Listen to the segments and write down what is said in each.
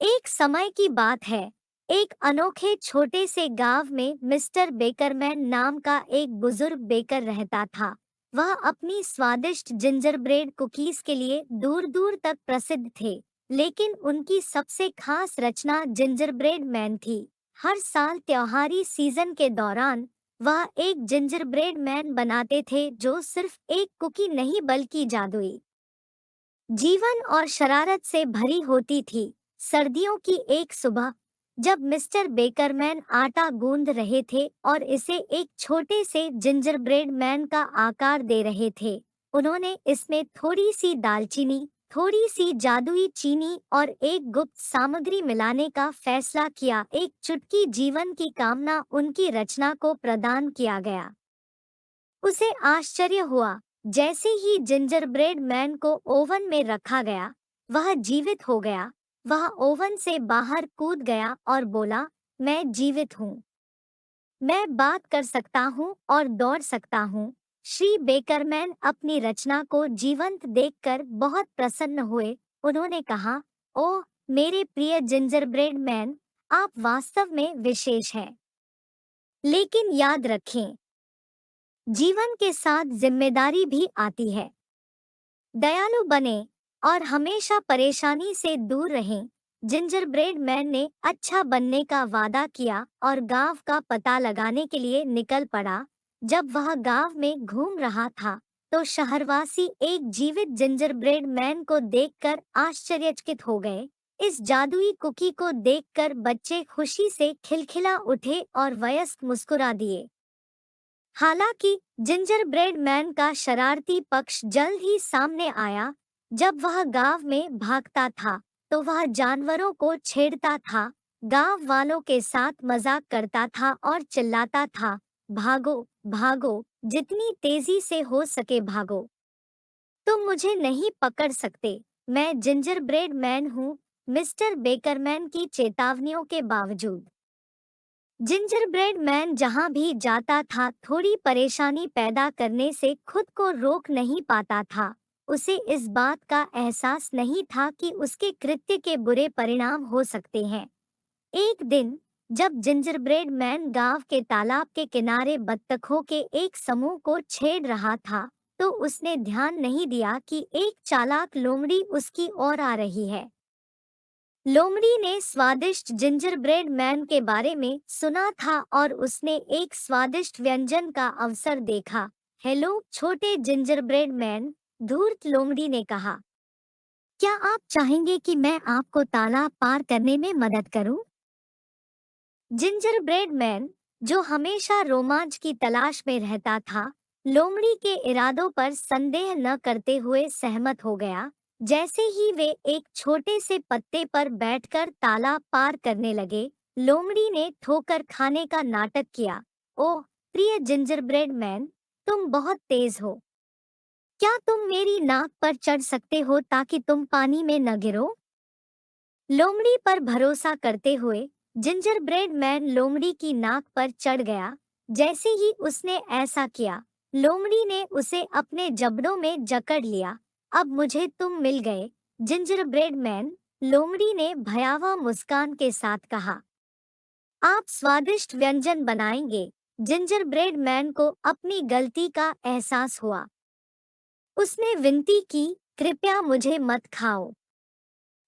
एक समय की बात है। एक अनोखे छोटे से गांव में मिस्टर बेकरमैन नाम का एक बुजुर्ग बेकर रहता था। वह अपनी स्वादिष्ट जिंजर ब्रेड कुकीज के लिए दूर दूर तक प्रसिद्ध थे, लेकिन उनकी सबसे खास रचना जिंजर ब्रेड मैन थी। हर साल त्योहारी सीजन के दौरान वह एक जिंजर ब्रेड मैन बनाते थे जो सिर्फ एक कुकी नहीं बल्कि जादुई जीवन और शरारत से भरी होती थी। सर्दियों की एक सुबह, जब मिस्टर बेकरमैन आटा गूंद रहे थे और इसे एक छोटे से जिंजर ब्रेड मैन का आकार दे रहे थे, उन्होंने इसमें थोड़ी सी दालचीनी, थोड़ी सी जादुई चीनी और एक गुप्त सामग्री मिलाने का फैसला किया। एक चुटकी जीवन की कामना उनकी रचना को प्रदान किया गया। उसे आश्चर्य हुआ, जैसे ही जिंजर ब्रेड मैन को ओवन में रखा गया, वह जीवित हो गया। वह ओवन से बाहर कूद गया और बोला, मैं जीवित हूँ। मैं बात कर सकता हूँ और दौड़ सकता हूँ। श्री बेकरमैन अपनी रचना को जीवंत देखकर बहुत प्रसन्न हुए। उन्होंने कहा, ओह मेरे प्रिय जिंजर ब्रेड मैन, आप वास्तव में विशेष हैं। लेकिन याद रखें, जीवन के साथ जिम्मेदारी भी आती है। दयालु बने और हमेशा परेशानी से दूर रहें। जिंजर ब्रेड मैन ने अच्छा बनने का वादा किया और गांव का पता लगाने के लिए निकल पड़ा। जब वह गांव में घूम रहा था, तो शहरवासी एक जीवित जिंजर ब्रेड मैन को देखकर आश्चर्यचकित हो गए। इस जादुई कुकी को देखकर बच्चे खुशी से खिलखिला उठे और वयस्क मुस्कुरा दिए। हालांकि जिंजर ब्रेड मैन का शरारती पक्ष जल्द ही सामने आया। जब वह गांव में भागता था, तो वह जानवरों को छेड़ता था, गांव वालों के साथ मजाक करता था और चिल्लाता था, भागो भागो, जितनी तेजी से हो सके भागो। तुम मुझे नहीं पकड़ सकते, मैं जिंजर ब्रेड मैन हूँ। मिस्टर बेकरमैन की चेतावनियों के बावजूद जिंजर ब्रेड मैन जहां भी जाता था, थोड़ी परेशानी पैदा करने से खुद को रोक नहीं पाता था। उसे इस बात का एहसास नहीं था कि उसके कृत्य के बुरे परिणाम हो सकते हैं। एक दिन, जब जिंजर ब्रेड मैन गांव के तालाब के किनारे बत्तखों के एक समूह को छेड़ रहा था, तो उसने ध्यान नहीं दिया कि एक चालाक लोमड़ी उसकी ओर आ रही है। लोमड़ी ने स्वादिष्ट जिंजर ब्रेड मैन के बारे में सुना था और उसने एक स्वादिष्ट व्यंजन का अवसर देखा। हेलो छोटे जिंजर ब्रेड मैन, धूर्त लोमड़ी ने कहा, क्या आप चाहेंगे कि मैं आपको तालाब पार करने में मदद करूं? जिंजर ब्रेड मैन, जो हमेशा रोमांच की तलाश में रहता था, लोमड़ी के इरादों पर संदेह न करते हुए सहमत हो गया। जैसे ही वे एक छोटे से पत्ते पर बैठकर तालाब पार करने लगे, लोमड़ी ने ठोकर खाने का नाटक किया। ओह प्रिय जिंजर ब्रेड मैन, तुम बहुत तेज हो। क्या तुम मेरी नाक पर चढ़ सकते हो ताकि तुम पानी में न गिरो? लोमड़ी पर भरोसा करते हुए जिंजर ब्रेड मैन लोमड़ी की नाक पर चढ़ गया। जैसे ही उसने ऐसा किया, लोमड़ी ने उसे अपने जबड़ों में जकड़ लिया। अब मुझे तुम मिल गए, जिंजर ब्रेड मैन, लोमड़ी ने भयावह मुस्कान के साथ कहा। आप स्वादिष्ट व्यंजन बनाएंगे? जिंजर ब्रेड मैन को अपनी गलती का एहसास हुआ। उसने विनती की, कृपया मुझे मत खाओ।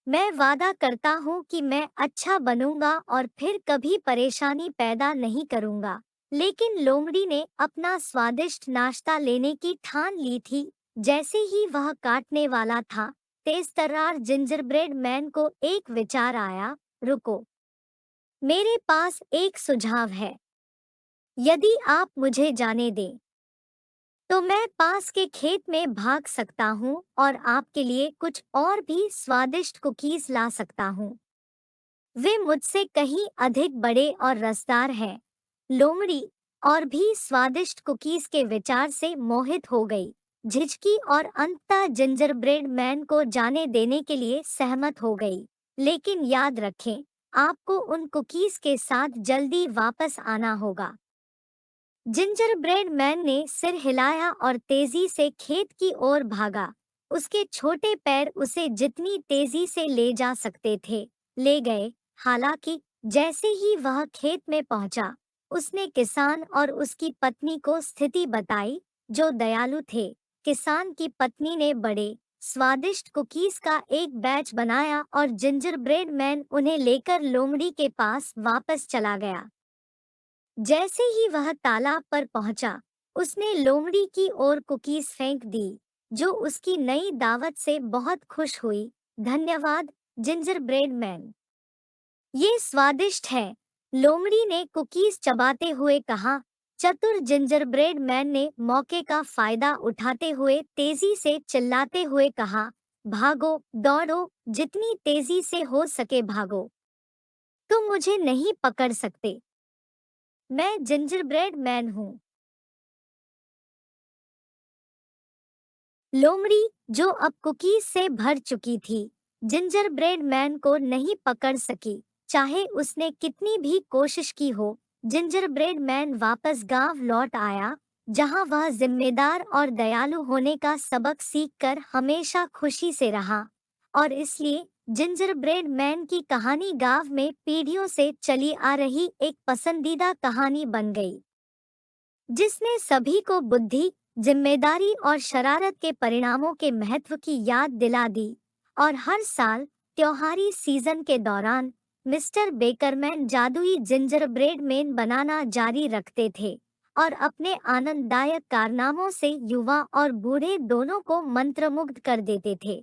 मैं वादा करता हूँ कि मैं अच्छा बनूंगा और फिर कभी परेशानी पैदा नहीं करूंगा। लेकिन लोमड़ी ने अपना स्वादिष्ट नाश्ता लेने की ठान ली थी। जैसे ही वह काटने वाला था, तेजतर्रार जिंजर ब्रेड मैन को एक विचार आया। रुको, मेरे पास एक सुझाव है। यदि आप मुझे जाने दें, तो मैं पास के खेत में भाग सकता हूँ और आपके लिए कुछ और भी स्वादिष्ट कुकीज ला सकता हूँ। वे मुझसे कहीं अधिक बड़े और रसदार हैं। लोमड़ी और भी स्वादिष्ट कुकीज के विचार से मोहित हो गई, झिझकी और अंततः जिंजर ब्रेड मैन को जाने देने के लिए सहमत हो गई। लेकिन याद रखें, आपको उन कुकीज के साथ जल्दी वापस आना होगा। जिंजर ब्रेड मैन ने सिर हिलाया और तेजी से खेत की ओर भागा। उसके छोटे पैर उसे जितनी तेजी से ले जा सकते थे, ले गए। हालांकि जैसे ही वह खेत में पहुंचा, उसने किसान और उसकी पत्नी को स्थिति बताई, जो दयालु थे। किसान की पत्नी ने बड़े स्वादिष्ट कुकीज का एक बैच बनाया और जिंजर ब्रेड मैन उन्हें लेकर लोमड़ी के पास वापस चला गया। जैसे ही वह तालाब पर पहुंचा, उसने लोमड़ी की ओर कुकीज फेंक दी, जो उसकी नई दावत से बहुत खुश हुई। धन्यवाद, जिंजर ब्रेड मैन। ये स्वादिष्ट है, लोमड़ी ने कुकीज चबाते हुए कहा। चतुर जिंजरब्रेड मैन ने मौके का फायदा उठाते हुए तेजी से चिल्लाते हुए कहा, भागो, दौड़ो, जितनी तेजी से हो सके भागो। तुम मुझे नहीं पकड़ सकते। मैं जिंजरब्रेड मैन हूँ। लोमड़ी, जो अब कुकीज से भर चुकी थी, जिंजरब्रेड मैन को नहीं पकड़ सकी। चाहे उसने कितनी भी कोशिश की हो, जिंजरब्रेड मैन वापस गांव लौट आया, जहां वह जिम्मेदार और दयालु होने का सबक सीखकर हमेशा खुशी से रहा। और इसलिए जिंजरब्रेड मैन की कहानी गांव में पीढ़ियों से चली आ रही एक पसंदीदा कहानी बन गई, जिसने सभी को बुद्धि, जिम्मेदारी और शरारत के परिणामों के महत्व की याद दिला दी। और हर साल त्योहारी सीजन के दौरान मिस्टर बेकरमैन जादुई जिंजरब्रेड मैन बनाना जारी रखते थे और अपने आनंददायक कारनामों से युवा और बूढ़े दोनों को मंत्रमुग्ध कर देते थे।